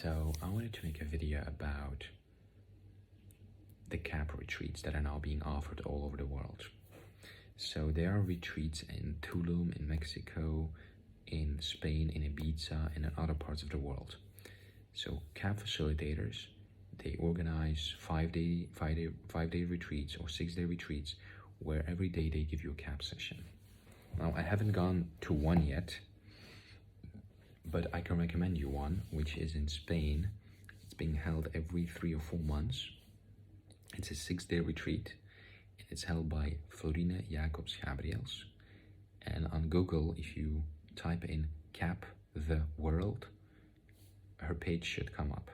So I wanted to make a video about the KAP retreats that are now being offered all over the world. So there are retreats in Tulum, in Mexico, in Spain, in Ibiza, and in other parts of the world. So KAP facilitators, they organize five-day retreats or 6-day retreats where every day they give you a KAP session. Now, I haven't gone to one yet, but I can recommend you one, which is in Spain. It's being held every 3 or 4 months. It's a 6-day retreat, and it's held by Florina Jacobs Gabriels. And on Google, if you type in KAP the world, her page should come up.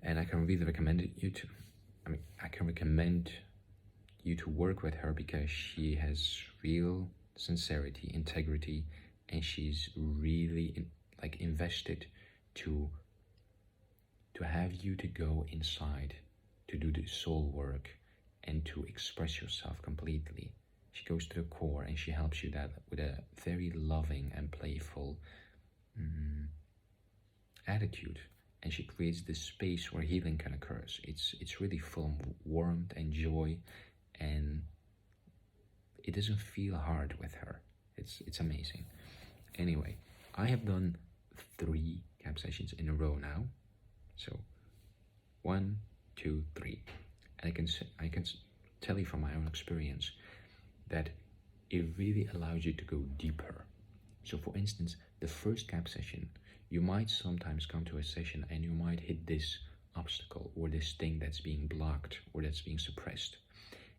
And I can really recommend you to, I can recommend you to work with her because she has real sincerity, integrity, and she's really invested to have you to go inside, to do the soul work, and to express yourself completely. She goes to the core and she helps you that with a very loving and playful attitude. And she creates this space where healing can occur. It's really full of warmth and joy, and it doesn't feel hard with her. It's amazing. Anyway, I have done 3 KAP sessions in a row now. So 1, 2, 3. And I can tell you from my own experience that it really allows you to go deeper. So for instance, the first KAP session, you might sometimes come to a session and you might hit this obstacle or this thing that's being blocked or that's being suppressed.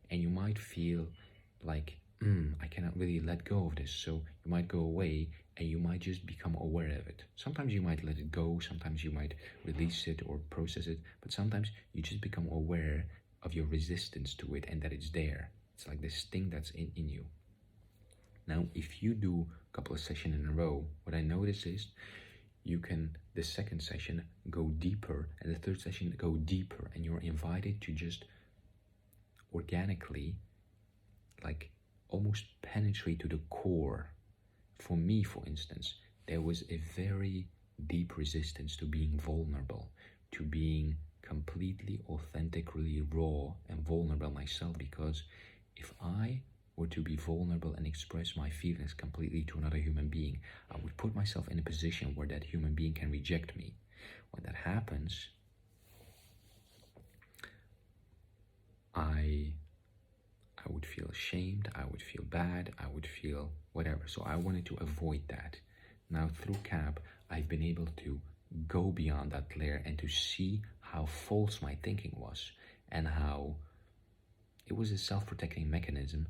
And you might feel like, I cannot really let go of this. So you might go away and you might just become aware of it. Sometimes you might let it go, sometimes you might release it or process it, but sometimes you just become aware of your resistance to it and that it's there. It's like this thing that's in you. Now, if you do a couple of sessions in a row, what I notice is you can, the second session, go deeper, and the third session go deeper, and you're invited to just organically, almost penetrate to the core. For me, for instance, there was a very deep resistance to being vulnerable, to being completely authentically raw and vulnerable myself, because if I were to be vulnerable and express my feelings completely to another human being, I would put myself in a position where that human being can reject me. When that happens, I would feel ashamed, I would feel bad, I would feel whatever. So I wanted to avoid that. Now through KAP, I've been able to go beyond that layer and to see how false my thinking was and how it was a self-protecting mechanism,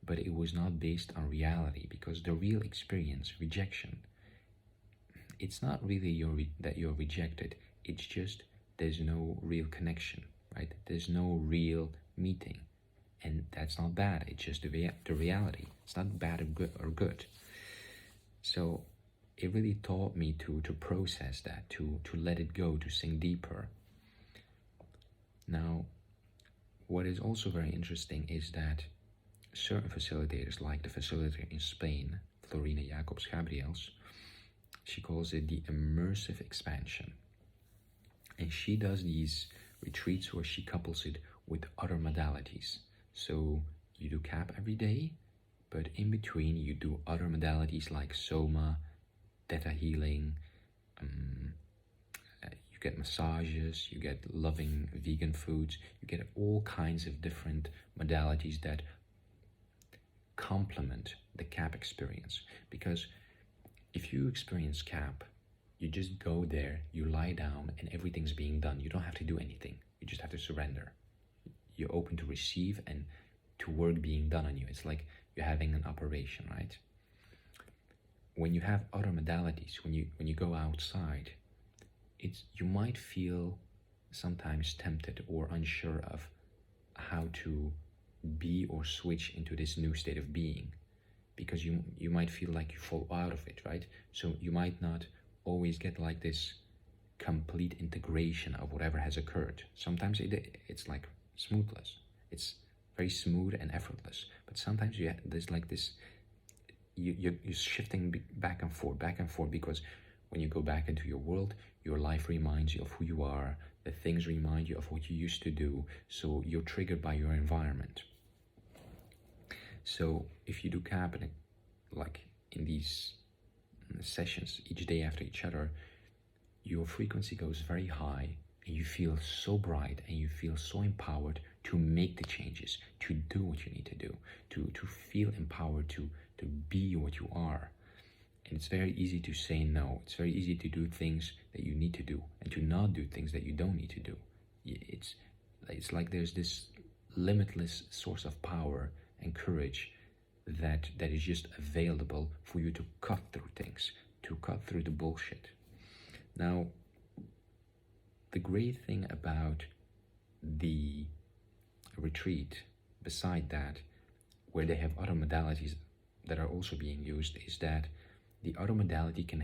but it was not based on reality, because the real experience, rejection, it's not really that you're rejected, it's just there's no real connection, right? There's no real meeting. And that's not bad, it's just the reality. It's not bad or good. So it really taught me to process that, to let it go, to sink deeper. Now, what is also very interesting is that certain facilitators, like the facilitator in Spain, Florina Jacobs Gabriels, she calls it the immersive expansion. And she does these retreats where she couples it with other modalities. So you do KAP every day, but in between you do other modalities like soma, theta healing, you get massages, you get loving vegan foods, you get all kinds of different modalities that complement the KAP experience. Because if you experience KAP, you just go there, you lie down, and everything's being done. You don't have to do anything. You just have to surrender. You're open to receive and to work being done on you. It's like you're having an operation, right? When you have other modalities, when you go outside, you might feel sometimes tempted or unsure of how to be or switch into this new state of being, because you might feel like you fall out of it, right? So you might not always get like this complete integration of whatever has occurred. Sometimes it's like smoothless. It's very smooth and effortless. But sometimes there's like this, you're shifting back and forth, because when you go back into your world, your life reminds you of who you are, the things remind you of what you used to do, so you're triggered by your environment. So if you do KAP in these sessions each day after each other, your frequency goes very high and you feel so bright and you feel so empowered to make the changes, to do what you need to do, to feel empowered to be what you are. And it's very easy to say no. It's very easy to do things that you need to do and to not do things that you don't need to do. It's like there's this limitless source of power and courage that is just available for you to cut through things, to cut through the bullshit. Now, the great thing about the retreat, beside that, where they have other modalities that are also being used, is that the other modality can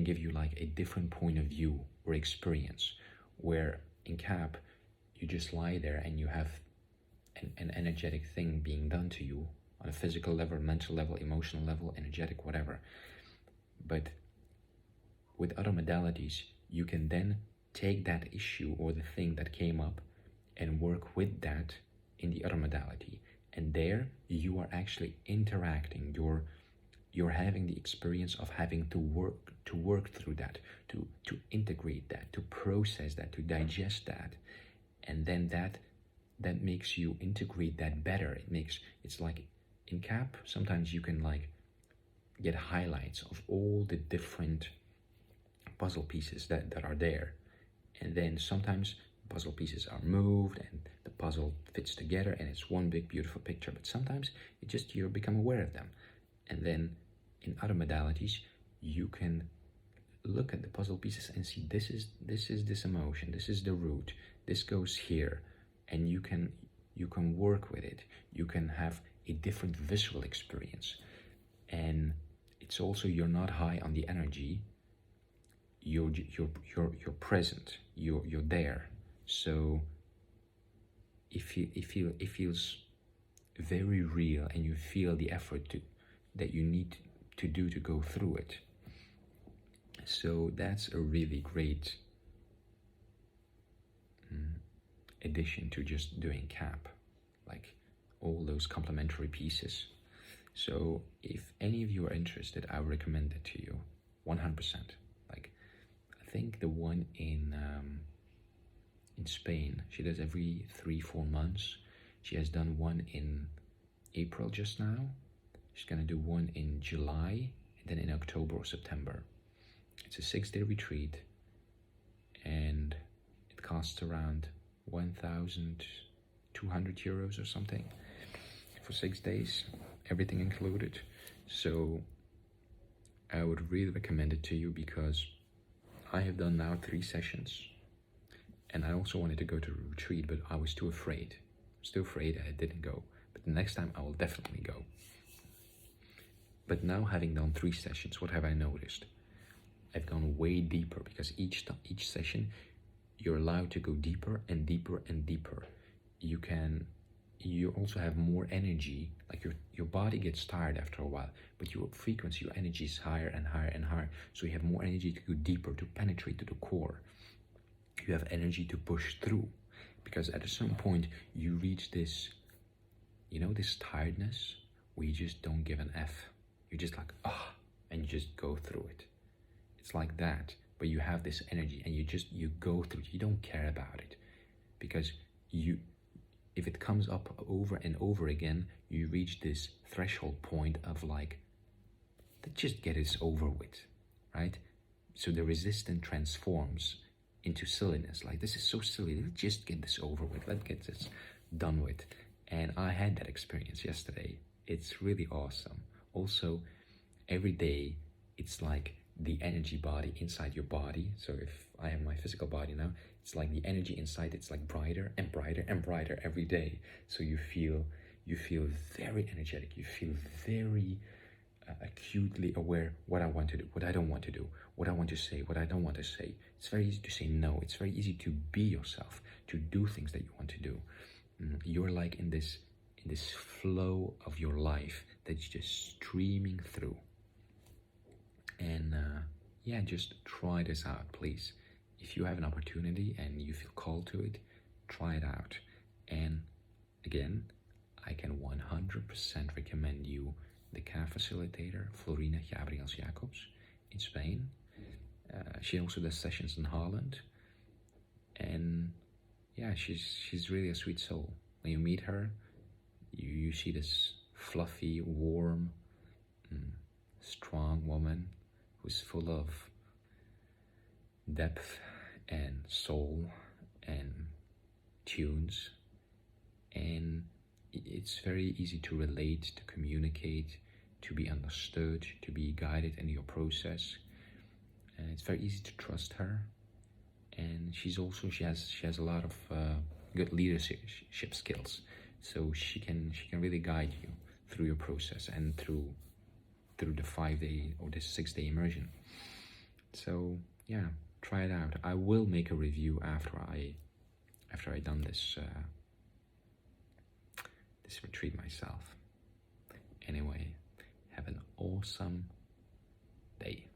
give you like a different point of view or experience, where in KAP, you just lie there and you have an energetic thing being done to you on a physical level, mental level, emotional level, energetic, whatever. But with other modalities, you can then take that issue or the thing that came up and work with that in the other modality. And there you are actually interacting. You're having the experience of having to work through that, to integrate that, to process that, to digest that. And then that makes you integrate that better. It's like in KAP, sometimes you can like get highlights of all the different puzzle pieces that are there. And then sometimes puzzle pieces are moved and the puzzle fits together and it's one big beautiful picture. But sometimes you become aware of them. And then in other modalities, you can look at the puzzle pieces and see this is this emotion, this is the root, this goes here, and you can work with it. You can have a different visual experience. And it's also, you're not high on the energy. You're present. You're there. So it feels very real, and you feel the effort that you need to do to go through it. So that's a really great addition to just doing KAP, like all those complementary pieces. So if any of you are interested, I would recommend it to you 100%. Like, I think the one in Spain, she does every 3-4 months. She has done one in April just now. She's gonna do one in July, and then in October or September. It's a 6-day retreat, and it costs around 1,200 euros or something for 6 days, everything included. So I would really recommend it to you, because I have done now 3 sessions, and I also wanted to go to a retreat, but I was too afraid. Still afraid, and I didn't go. But the next time I will definitely go. But now, having done 3 sessions, what have I noticed? I've gone way deeper, because each session you're allowed to go deeper and deeper and deeper. You also have more energy. Like your body gets tired after a while, but your frequency, your energy is higher and higher and higher. So you have more energy to go deeper, to penetrate to the core. You have energy to push through, because at a certain point you reach this, this tiredness where you just don't give an F. You're just like, and you just go through it. It's like that, but you have this energy and you go through it. You don't care about it, because if it comes up over and over again, you reach this threshold point of like, just get this over with, right? So the resistance transforms into silliness. Like, this is so silly. Let's just get this over with. Let's get this done with. And I had that experience yesterday. It's really awesome. Also, every day, it's like the energy body inside your body. So if I have my physical body now, it's like the energy inside, it's like brighter and brighter and brighter every day. So you feel very energetic. You feel very acutely aware what I want to do, what I don't want to do, what I want to say, what I don't want to say. It's very easy to say no. It's very easy to be yourself, to do things that you want to do. You're like in this flow of your life that's just streaming through. And yeah, just try this out, please. If you have an opportunity and you feel called to it, try it out. And again, I can 100% recommend you the KAP facilitator, Florina Gabriels Jacobs, in Spain. She also does sessions in Holland. And yeah, she's really a sweet soul. When you meet her, you see this fluffy, warm, strong woman who's full of depth and soul and tunes, and it's very easy to relate, to communicate, to be understood, to be guided in your process. And it's very easy to trust her. And she has a lot of good leadership skills, so she can really guide you through your process and through the 5-day or the 6-day immersion. So yeah, try it out. I will make a review after I done this this retreat myself. Anyway, have an awesome day.